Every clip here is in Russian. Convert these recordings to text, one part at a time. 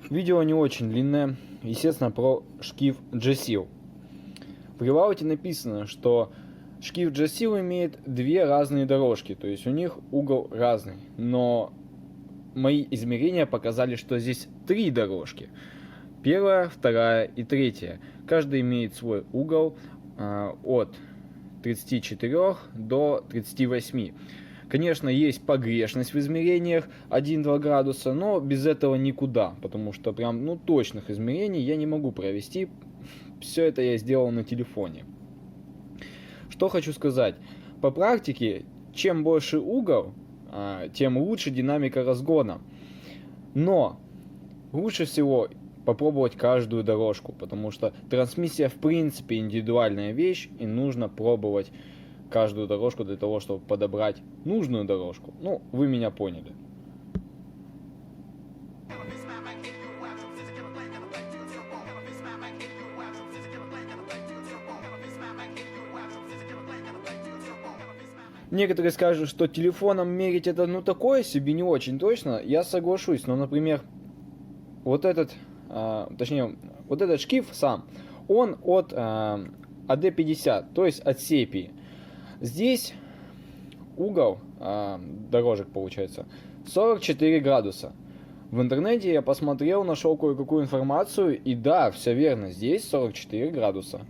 Видео не очень длинное, естественно, про шкив G-Seal. В релауте написано, что шкив G-Seal имеет две разные дорожки, то есть у них угол разный, но мои измерения показали, что здесь три дорожки. Первая, вторая и третья. Каждая имеет свой угол от 34 до 38. Конечно, есть погрешность в измерениях 1-2 градуса, но без этого никуда, потому что прям, точных измерений я не могу провести. Все это я сделал на телефоне. Что хочу сказать. По практике, чем больше угол, тем лучше динамика разгона. Но лучше всего попробовать каждую дорожку, потому что трансмиссия в принципе индивидуальная вещь, и нужно пробовать каждую дорожку для того, чтобы подобрать нужную дорожку. Вы меня поняли. Некоторые скажут, что телефоном мерить это такое себе, не очень точно. Я соглашусь, но, например, вот этот шкив сам, он от AD50, то есть от сепии. Здесь угол дорожек получается 44 градуса. В интернете я посмотрел, нашел кое-какую информацию, и да, все верно, здесь 44 градуса.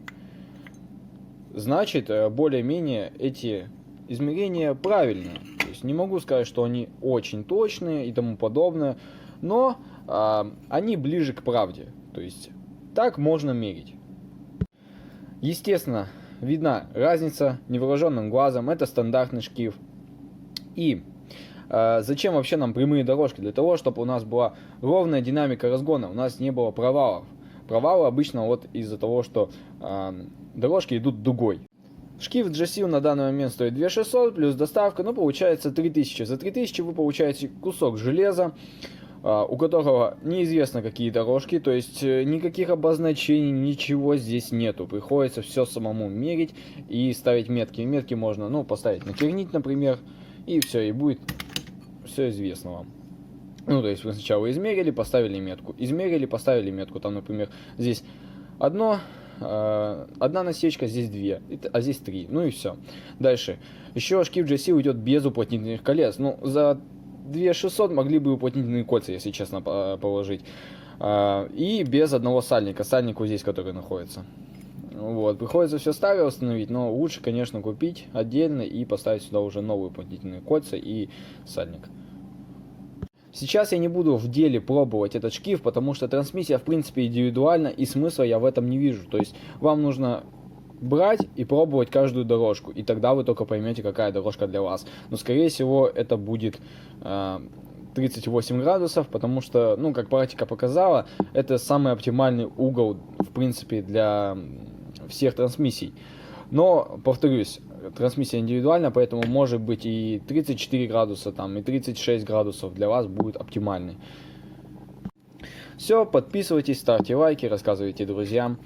Значит, более-менее эти измерения правильные. То есть не могу сказать, что они очень точные и тому подобное, но они ближе к правде. То есть так можно мерить. Естественно, видна разница невооруженным глазом. Это стандартный шкив. И зачем вообще нам прямые дорожки? Для того, чтобы у нас была ровная динамика разгона, у нас не было провалов. Провалы обычно из-за того, что дорожки идут дугой. Шкив G-Seal на данный момент стоит 2600, плюс доставка, получается 3000. За 3000 вы получаете кусок железа, у которого неизвестно какие дорожки, то есть никаких обозначений, ничего здесь нету. Приходится все самому мерить и ставить метки. Метки можно, поставить на кернит, например, и все, и будет все известно вам. То есть вы сначала измерили, поставили метку. Измерили, поставили метку. Там, например, здесь одна насечка, здесь две, а здесь три. И все. Дальше. Еще шкив G-Seal идет без уплотнительных колец. За 2600 могли бы уплотнительные кольца, если честно, положить. И без одного сальника. Сальник вот здесь, который находится. Приходится все старое установить, но лучше, конечно, купить отдельно и поставить сюда уже новые уплотнительные кольца и сальник. Сейчас я не буду в деле пробовать этот шкив, потому что трансмиссия в принципе индивидуальна, и смысла я в этом не вижу. То есть вам нужно брать и пробовать каждую дорожку, и тогда вы только поймете, какая дорожка для вас. Но скорее всего это будет 38 градусов, потому что, как практика показала, это самый оптимальный угол в принципе для всех трансмиссий. Но, повторюсь, трансмиссия индивидуальна, поэтому может быть и 34 градуса, и 36 градусов для вас будет оптимальный. Все, подписывайтесь, ставьте лайки, рассказывайте друзьям.